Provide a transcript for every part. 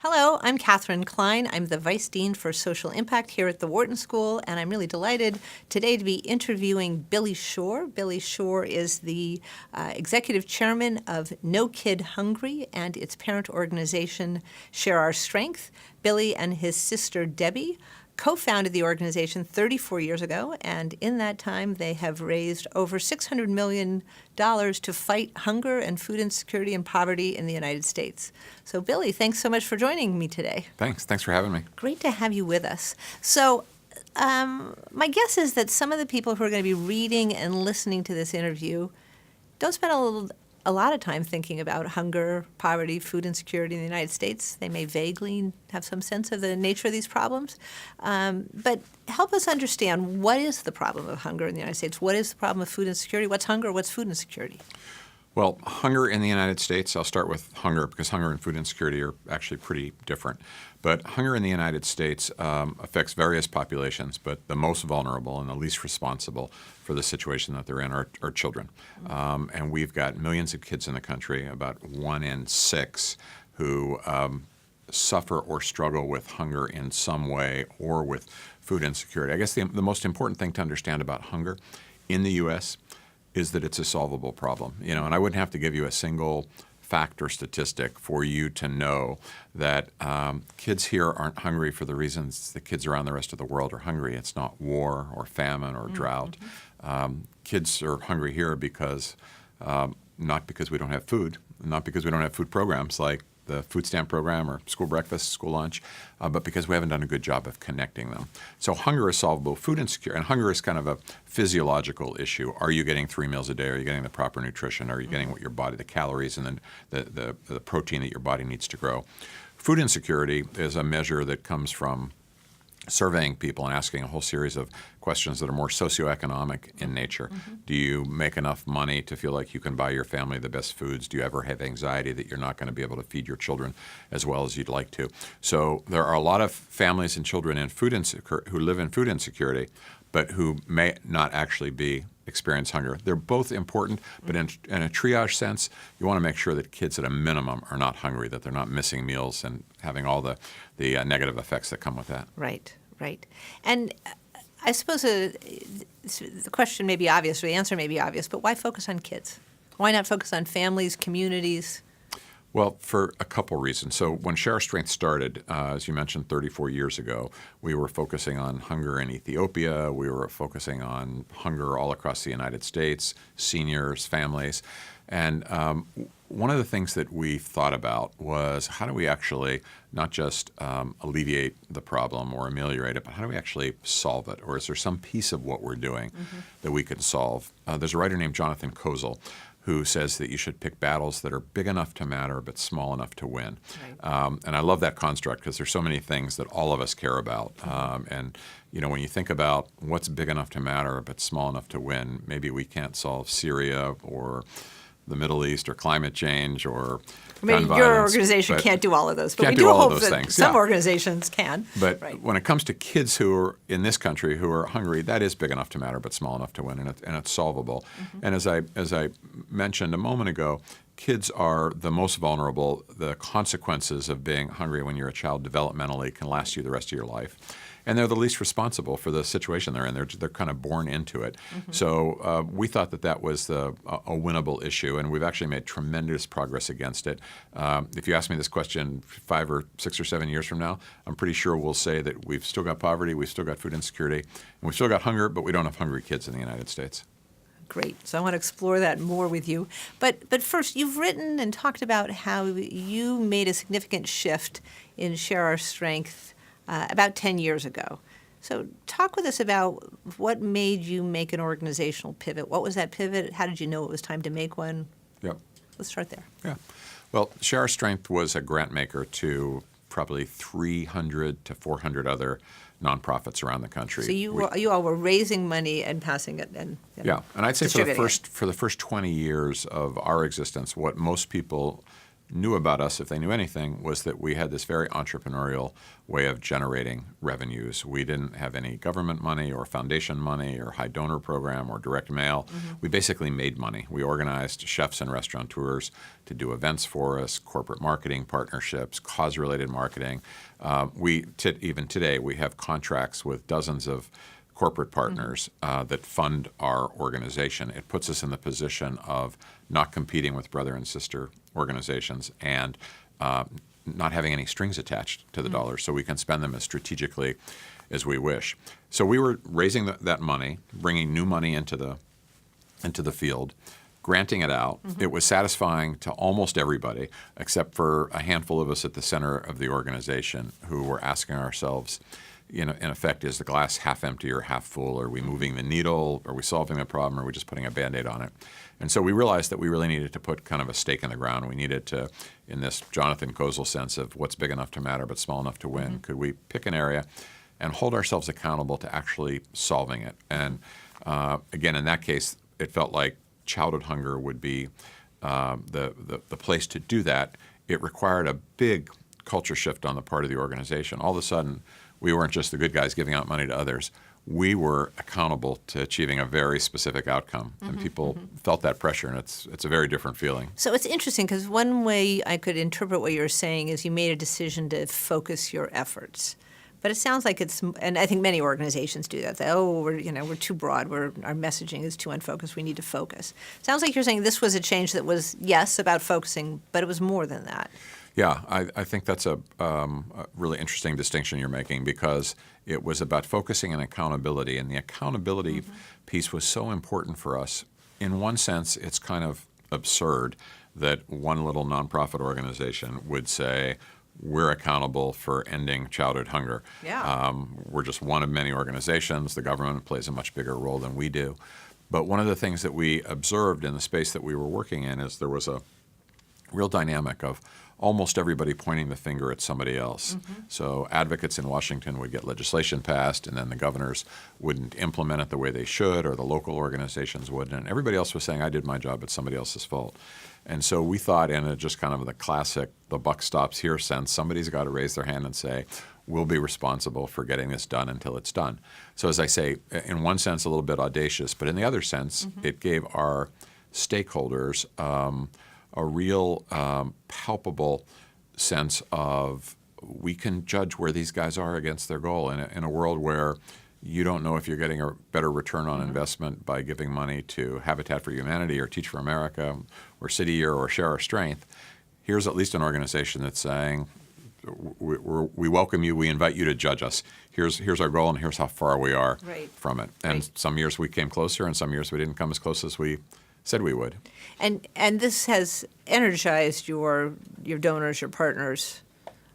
Hello, I'm Catherine Klein. I'm the Vice Dean for Social Impact here at the Wharton School, and I'm really delighted today to be interviewing Billy Shore. Billy Shore is the Executive Chairman of No Kid Hungry and its parent organization, Share Our Strength. Billy and his sister Debbie co-founded the organization 34 years ago, and in that time they have raised over $600 million to fight hunger and food insecurity and poverty in the United States. So Billy, thanks so much for joining me today. Thanks for having me. Great to have you with us. So my guess is that some of the people who are going to be reading and listening to this interview don't spend a lot of time thinking about hunger, poverty, food insecurity in the United States. They may vaguely have some sense of the nature of these problems. But help us understand, what is the problem of hunger in the United States? What is the problem of food insecurity? What's hunger? What's food insecurity? Well, hunger in the United States, I'll start with hunger because hunger and food insecurity are actually pretty different. But hunger in the United States affects various populations, but the most vulnerable and the least responsible for the situation that they're in are children. And we've got millions of kids in the country, about 1 in 6, who suffer or struggle with hunger in some way or with food insecurity. I guess the most important thing to understand about hunger in the U.S. is that it's a solvable problem. And I wouldn't have to give you a single fact or statistic for you to know that kids here aren't hungry for the reasons the kids around the rest of the world are hungry. It's not war or famine or drought. Kids are hungry here because not because we don't have food, not because we don't have food programs like the food stamp program or school breakfast, school lunch, but because we haven't done a good job of connecting them. So hunger is solvable. Food insecurity, and hunger is kind of a physiological issue. Are you getting 3 meals a day? Are you getting the proper nutrition? Are you getting what your body, the calories and then the protein that your body needs to grow? Food insecurity is a measure that comes from surveying people and asking a whole series of questions that are more socioeconomic in nature. Do you make enough money to feel like you can buy your family the best foods? Do you ever have anxiety that you're not going to be able to feed your children as well as you'd like to? So there are a lot of families and children in who live in food insecurity, but who may not actually experience hunger. They're both important, but in a triage sense, you want to make sure that kids at a minimum are not hungry, that they're not missing meals and having all the negative effects that come with that. Right. And I suppose the question may be obvious, or the answer may be obvious, but why focus on kids? Why not focus on families, communities? Well, for a couple reasons. So when Share Our Strength started, as you mentioned, 34 years ago, we were focusing on hunger in Ethiopia. We were focusing on hunger all across the United States, seniors, families. And one of the things that we thought about was, how do we actually not just alleviate the problem or ameliorate it, but how do we actually solve it? Or is there some piece of what we're doing that we can solve? There's a writer named Jonathan Kozol who says that you should pick battles that are big enough to matter but small enough to win. Right. And I love that construct because there's so many things that all of us care about. And when you think about what's big enough to matter but small enough to win, maybe we can't solve Syria or the Middle East or climate change or gun violence. Your organization can't do all of those, but we do hope that some organizations can. But when it comes to kids who are in this country who are hungry, that is big enough to matter but small enough to win, and it's solvable. And as I mentioned a moment ago, kids are the most vulnerable. The consequences of being hungry when you're a child developmentally can last you the rest of your life. And they're the least responsible for the situation they're in. They're kind of born into it. So we thought that was a winnable issue, and we've actually made tremendous progress against it. If you ask me this question 5 or 6 or 7 years from now, I'm pretty sure we'll say that we've still got poverty, we've still got food insecurity, and we've still got hunger, but we don't have hungry kids in the United States. Great. So I want to explore that more with you. But first, you've written and talked about how you made a significant shift in Share Our Strength about 10 years ago. So talk with us about what made you make an organizational pivot. What was that pivot? How did you know it was time to make one? Yep. Let's start there. Yeah. Well, Share Our Strength was a grant maker to probably 300 to 400 other nonprofits around the country. So you all were raising money and passing it and and I'd say for the first 20 years of our existence, what most people knew about us, if they knew anything, was that we had this very entrepreneurial way of generating revenues. We didn't have any government money or foundation money or high donor program or direct mail. We basically made money. We organized chefs and restaurateurs to do events for us, corporate marketing partnerships, cause-related marketing. Even today, we have contracts with dozens of corporate partners that fund our organization. It puts us in the position of not competing with brother and sister organizations and not having any strings attached to the dollars, so we can spend them as strategically as we wish. So we were raising that money, bringing new money into the field, granting it out. It was satisfying to almost everybody, except for a handful of us at the center of the organization who were asking ourselves, in effect, is the glass half empty or half full? Are we moving the needle? Are we solving the problem? Or are we just putting a Band-Aid on it? And so we realized that we really needed to put kind of a stake in the ground. We needed to, in this Jonathan Kozol sense of what's big enough to matter but small enough to win, could we pick an area and hold ourselves accountable to actually solving it? And again, in that case, it felt like childhood hunger would be the place to do that. It required a big culture shift on the part of the organization. All of a sudden, we weren't just the good guys giving out money to others. We were accountable to achieving a very specific outcome, and people felt that pressure, and it's a very different feeling. So it's interesting because one way I could interpret what you're saying is you made a decision to focus your efforts. But it sounds like and I think many organizations do that. We're too broad. Our messaging is too unfocused. We need to focus. Sounds like you're saying this was a change that was, yes, about focusing, but it was more than that. Yeah, I think that's a really interesting distinction you're making, because it was about focusing and accountability, and the accountability piece was so important for us. In one sense, it's kind of absurd that one little nonprofit organization would say, we're accountable for ending childhood hunger. Yeah. We're just one of many organizations. The government plays a much bigger role than we do. But one of the things that we observed in the space that we were working in is there was a real dynamic of almost everybody pointing the finger at somebody else. So advocates in Washington would get legislation passed, and then the governors wouldn't implement it the way they should, or the local organizations wouldn't. And everybody else was saying, I did my job, it's somebody else's fault. And so we thought, in a just kind of the classic, the buck stops here sense, somebody's got to raise their hand and say, we'll be responsible for getting this done until it's done. So as I say, in one sense, a little bit audacious, but in the other sense, it gave our stakeholders a real palpable sense of we can judge where these guys are against their goal in a world where you don't know if you're getting a better return on investment by giving money to Habitat for Humanity or Teach for America or City Year or Share Our Strength. Here's at least an organization that's saying, we welcome you, we invite you to judge us. Here's our goal, and here's how far we are from it. And some years we came closer, and some years we didn't come as close as we said we would. And this has energized your donors, your partners,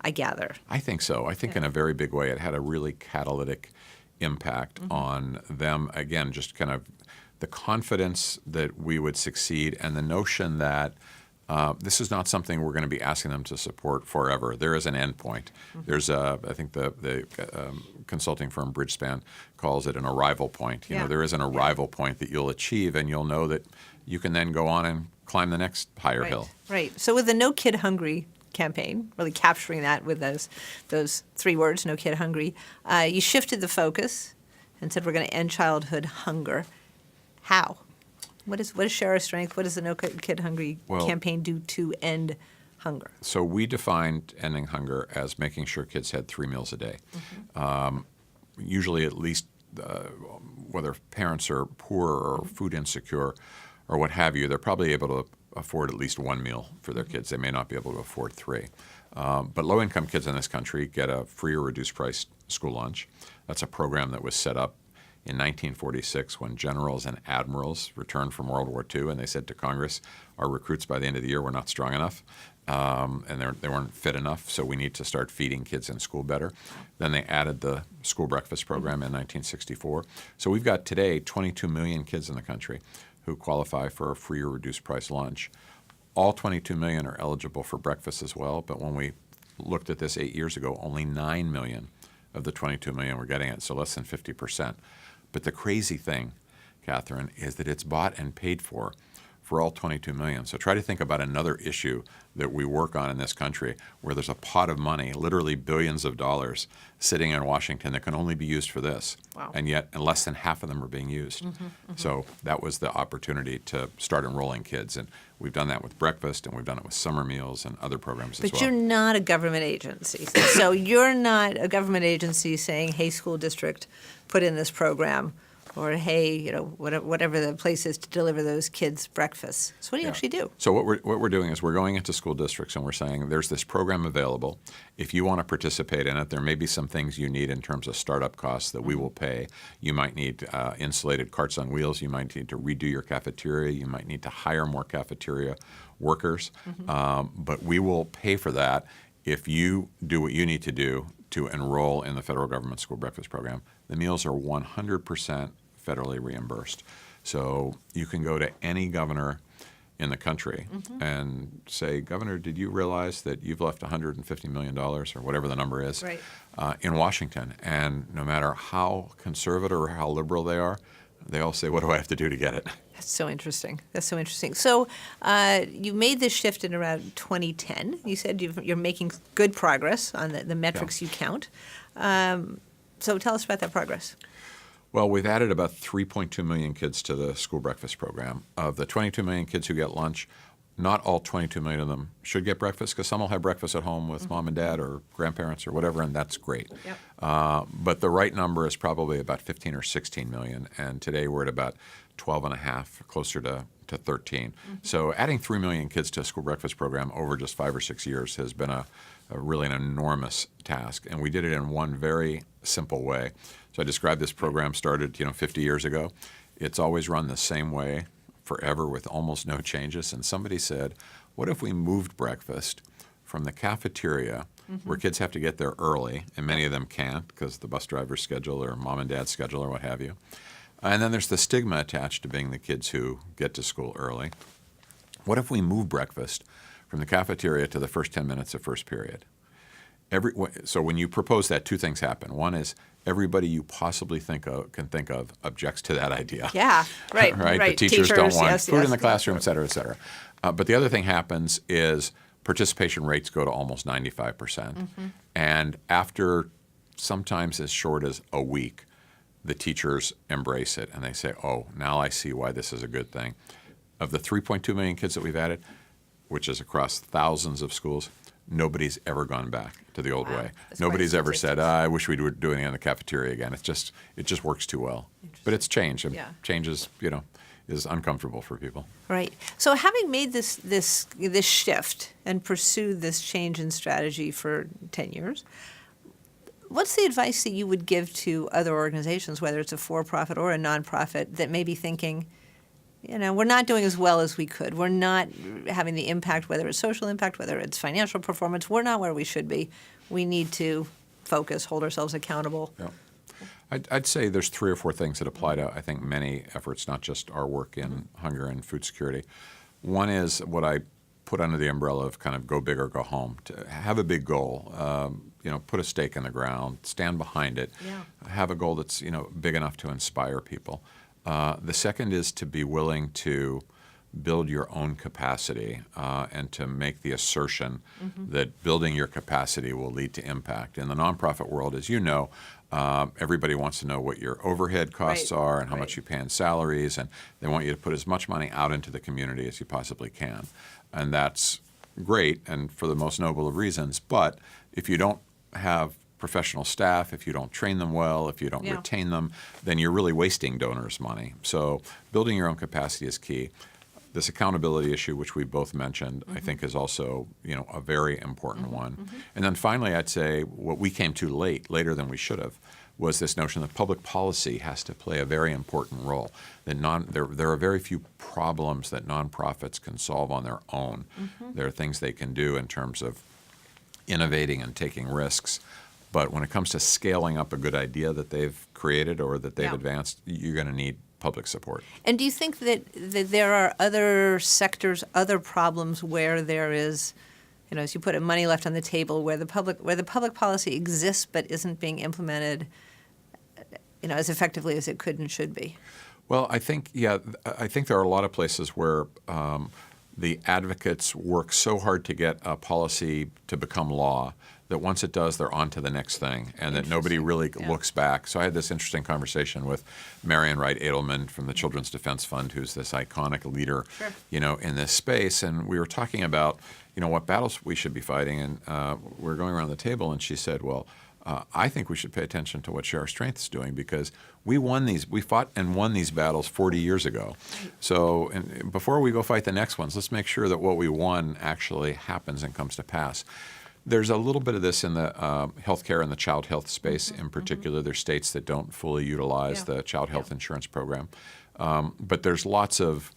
I gather. I think so. I think in a very big way it had a really catalytic impact on them. Again, just kind of the confidence that we would succeed, and the notion that this is not something we're going to be asking them to support forever. There is an end point. There's I think the consulting firm Bridgespan calls it an arrival point. You know, there is an arrival point that you'll achieve, and you'll know that you can then go on and climb the next higher hill. Right. So with the No Kid Hungry campaign, really capturing that with those three words, No Kid Hungry, you shifted the focus and said we're going to end childhood hunger. How? What is Share Our Strength? What does the No Kid Hungry campaign do to end hunger? So we defined ending hunger as making sure kids had 3 meals a day. Usually at least, whether parents are poor or food insecure or what have you, they're probably able to afford at least 1 meal for their kids. They may not be able to afford 3. But low-income kids in this country get a free or reduced price school lunch. That's a program that was set up in 1946 when generals and admirals returned from World War II, and they said to Congress, our recruits by the end of the year were not strong enough, and they weren't fit enough, so we need to start feeding kids in school better. Then they added the school breakfast program in 1964. So we've got today 22 million kids in the country who qualify for a free or reduced price lunch. All 22 million are eligible for breakfast as well, but when we looked at this 8 years ago, only 9 million of the 22 million were getting it, so less than 50%. But the crazy thing, Catherine, is that it's bought and paid for for all 22 million. So try to think about another issue that we work on in this country where there's a pot of money, literally billions of dollars, sitting in Washington that can only be used for this. Wow. And yet less than half of them are being used. So that was the opportunity to start enrolling kids. And we've done that with breakfast, and we've done it with summer meals and other programs as well. But you're not a government agency. So you're not a government agency saying, hey, school district, put in this program, or hey, whatever the place is to deliver those kids breakfast. So what do you actually do? So what we're doing is we're going into school districts and we're saying there's this program available. If you want to participate in it, there may be some things you need in terms of startup costs that we will pay. You might need insulated carts on wheels. You might need to redo your cafeteria. You might need to hire more cafeteria workers. But we will pay for that if you do what you need to do to enroll in the federal government school breakfast program. The meals are 100% federally reimbursed. So you can go to any governor in the country and say, Governor, did you realize that you've left $150 million, or whatever the number is, in Washington? And no matter how conservative or how liberal they are, they all say, what do I have to do to get it? That's so interesting. That's so interesting. So you made this shift in around 2010. You said you're making good progress on the metrics you count. So tell us about that progress. Well, we've added about 3.2 million kids to the school breakfast program. Of the 22 million kids who get lunch, not all 22 million of them should get breakfast, because some will have breakfast at home with mom and dad or grandparents or whatever, and that's great. But the right number is probably about 15 or 16 million, and today we're at about 12 and a half, closer to 13. So adding 3 million kids to a school breakfast program over just 5 or 6 years has been a really an enormous task, and we did it in one very simple way. So I described this program started 50 years ago. It's always run the same way forever with almost no changes. And somebody said, what if we moved breakfast from the cafeteria, where kids have to get there early, and many of them can't because the bus driver's schedule or mom and dad's schedule or what have you. And then there's the stigma attached to being the kids who get to school early. What if we move breakfast from the cafeteria to the first 10 minutes of first period? So when you propose that, two things happen. One is everybody you possibly can think of objects to that idea. Yeah, right. The teachers don't want food in the classroom, yes. et cetera, et cetera. But the other thing happens is participation rates go to almost 95%. And after sometimes as short as a week, the teachers embrace it and they say, oh, now I see why this is a good thing. Of the 3.2 million kids that we've added, which is across thousands of schools, nobody's ever gone back to the old way. That's Nobody's quite ever said, I wish we were doing it in the cafeteria again. It just works too well. But it's change. And change is, is uncomfortable for people. Right. So having made this shift and pursued this change in strategy for 10 years, what's the advice that you would give to other organizations, whether it's a for-profit or a nonprofit, that may be thinking, we're not doing as well as we could. We're not having the impact, whether it's social impact, whether it's financial performance. We're not where we should be. We need to focus, hold ourselves accountable. Yeah. I'd say there's 3 or 4 things that apply to, I think, many efforts, not just our work in hunger and food security. One is what I put under the umbrella of kind of go big or go home. To have a big goal, put a stake in the ground, stand behind it, have a goal that's big enough to inspire people. The second is to be willing to build your own capacity and to make the assertion that building your capacity will lead to impact. In the nonprofit world, as you know, everybody wants to know what your overhead costs are and how much you pay in salaries, and they want you to put as much money out into the community as you possibly can. And that's great and for the most noble of reasons, but if you don't have professional staff, if you don't train them well, if you don't retain them, then you're really wasting donors' money. So building your own capacity is key. This accountability issue, which we both mentioned, I think is also a very important one. And then finally, I'd say what we came to later than we should have, was this notion that public policy has to play a very important role. That there are very few problems that nonprofits can solve on their own. There are things they can do in terms of innovating and taking risks. But when it comes to scaling up a good idea that they've created or that they've advanced, you're going to need public support. And do you think that there are other sectors, other problems where there is, as you put it, money left on the table, where the public policy exists but isn't being implemented, as effectively as it could and should be? Well, I think, I think there are a lot of places where the advocates work so hard to get a policy to become law that once it does, they're on to the next thing, and that nobody really looks back. So I had this interesting conversation with Marian Wright Edelman from the Children's Defense Fund, who's this iconic leader, in this space, and we were talking about, what battles we should be fighting, and we were going around the table, and she said, well, I think we should pay attention to what Share Our Strength is doing, because we fought and won these battles 40 years ago. So before we go fight the next ones, let's make sure that what we won actually happens and comes to pass. There's a little bit of this in the healthcare and the child health space in particular. There's states that don't fully utilize the child health insurance program. But there's lots of,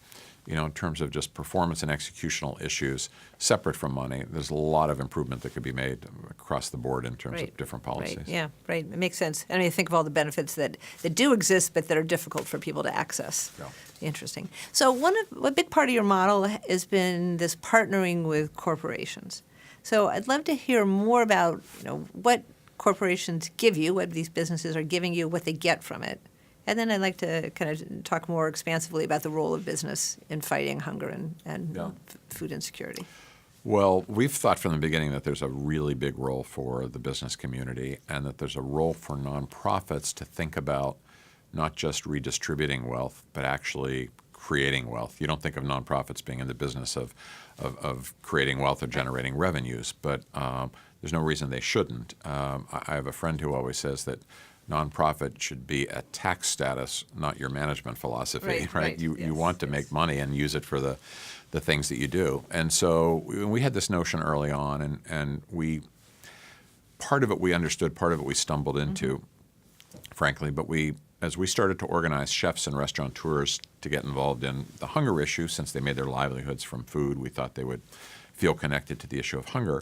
in terms of just performance and executional issues, separate from money, there's a lot of improvement that could be made across the board in terms of different policies. Right. It makes sense. I mean, think of all the benefits that do exist, but that are difficult for people to access. Yeah. Interesting. So a big part of your model has been this partnering with corporations. So I'd love to hear more about, what corporations give you, what these businesses are giving you, what they get from it. And then I'd like to kind of talk more expansively about the role of business in fighting hunger and food insecurity. Well, we've thought from the beginning that there's a really big role for the business community, and that there's a role for nonprofits to think about not just redistributing wealth, but actually creating wealth. You don't think of nonprofits being in the business of creating wealth or generating revenues, but there's no reason they shouldn't. I have a friend who always says that nonprofit should be a tax status, not your management philosophy, right? You want to make money and use it for the things that you do. And so we had this notion early on, and part of it we understood, part of it we stumbled into, frankly, but as we started to organize chefs and restaurateurs to get involved in the hunger issue, since they made their livelihoods from food, we thought they would feel connected to the issue of hunger.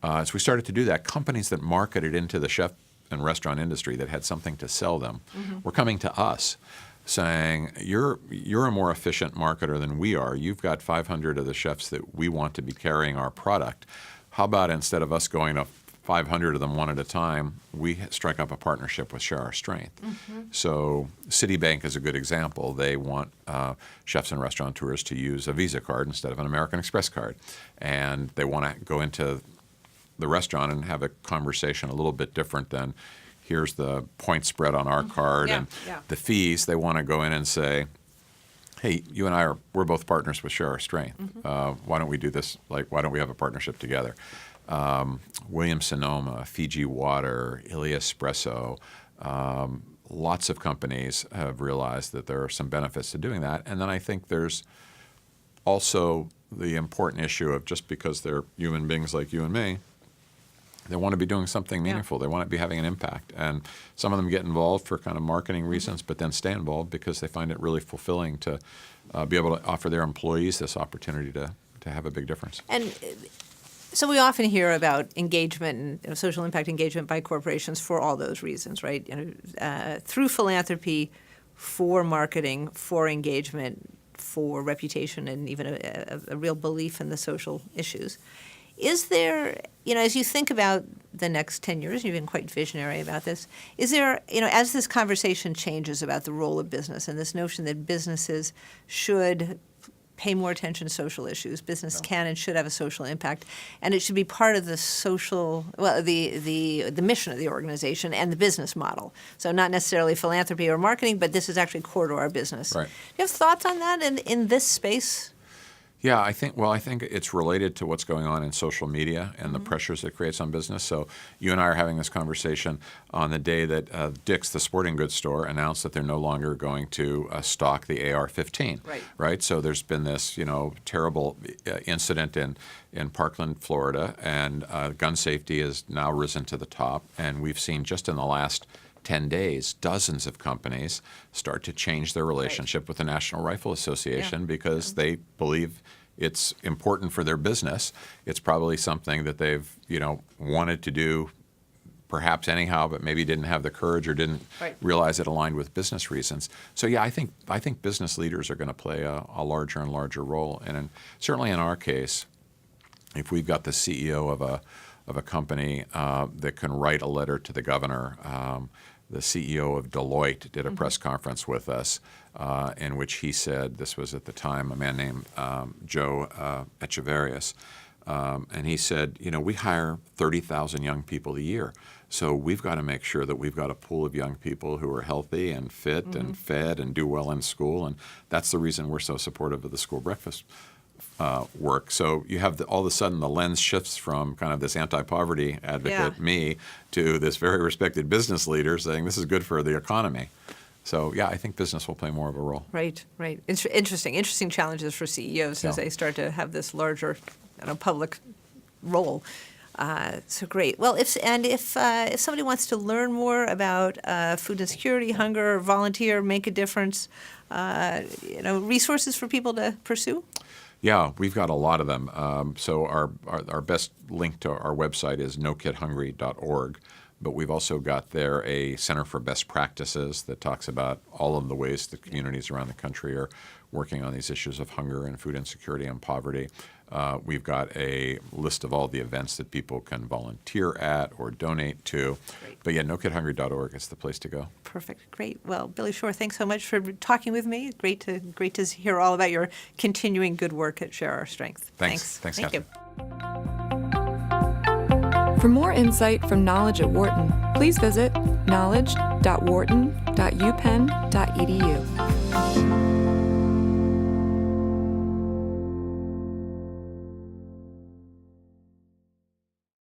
As we started to do that, companies that marketed into the chef and restaurant industry that had something to sell them were coming to us saying, you're a more efficient marketer than we are. You've got 500 of the chefs that we want to be carrying our product. How about instead of us going to 500 of them one at a time, we strike up a partnership with Share Our Strength. So Citibank is a good example. They want chefs and restaurateurs to use a Visa card instead of an American Express card. And they want to go into the restaurant and have a conversation a little bit different than, here's the point spread on our card and the fees. They want to go in and say, hey, you and we're both partners with Share Our Strength. Why don't we do this? Why don't we have a partnership together? Williams-Sonoma, Fiji Water, Ilya Espresso, lots of companies have realized that there are some benefits to doing that. And then I think there's also the important issue of, just because they're human beings like you and me, they want to be doing something meaningful. They want to be having an impact. And some of them get involved for kind of marketing reasons, but then stay involved because they find it really fulfilling to be able to offer their employees this opportunity to have a big difference. And so we often hear about engagement and social impact engagement by corporations for all those reasons, right? Through philanthropy, for marketing, for engagement, for reputation, and even a real belief in the social issues. Is there, as you think about the next 10 years, you've been quite visionary about this, is there, as this conversation changes about the role of business and this notion that businesses should pay more attention to social issues, business can and should have a social impact, and it should be part of the the mission of the organization and the business model. So not necessarily philanthropy or marketing, but this is actually core to our business. Right. Do you have thoughts on that in this space? Yeah, I think it's related to what's going on in social media and the pressures it creates on business. So you and I are having this conversation on the day that Dick's, the sporting goods store, announced that they're no longer going to stock the AR-15. Right. So there's been this, terrible incident in Parkland, Florida, and gun safety has now risen to the top. And we've seen just in the last 10 days, dozens of companies start to change their relationship with the National Rifle Association because they believe it's important for their business. It's probably something that they've, wanted to do perhaps anyhow, but maybe didn't have the courage or didn't realize it aligned with business reasons. So yeah, I think business leaders are going to play a larger and larger role. And certainly in our case, if we've got the CEO of a company that can write a letter to the governor the CEO of Deloitte did a press conference with us in which he said, this was at the time a man named Joe Echeverrius, and he said, we hire 30,000 young people a year. So we've got to make sure that we've got a pool of young people who are healthy and fit and fed and do well in school. And that's the reason we're so supportive of the school breakfast work. So you have all of a sudden the lens shifts from kind of this anti-poverty advocate, me, to this very respected business leader saying this is good for the economy. So yeah, I think business will play more of a role. Right. Interesting challenges for CEOs as they start to have this larger public role. So great. Well, if somebody wants to learn more about food insecurity, hunger, volunteer, make a difference, resources for people to pursue? Yeah, we've got a lot of them. So our best link to our website is nokidhungry.org. But we've also got there a Center for Best Practices that talks about all of the ways that communities around the country are working on these issues of hunger and food insecurity and poverty. We've got a list of all the events that people can volunteer at or donate to. Great. But yeah, nokidhungry.org is the place to go. Perfect. Great. Well, Billy Shore, thanks so much for talking with me. Great to hear all about your continuing good work at Share Our Strength. Thanks. Thank you. For more insight from Knowledge at Wharton, please visit knowledge.wharton.upenn.edu.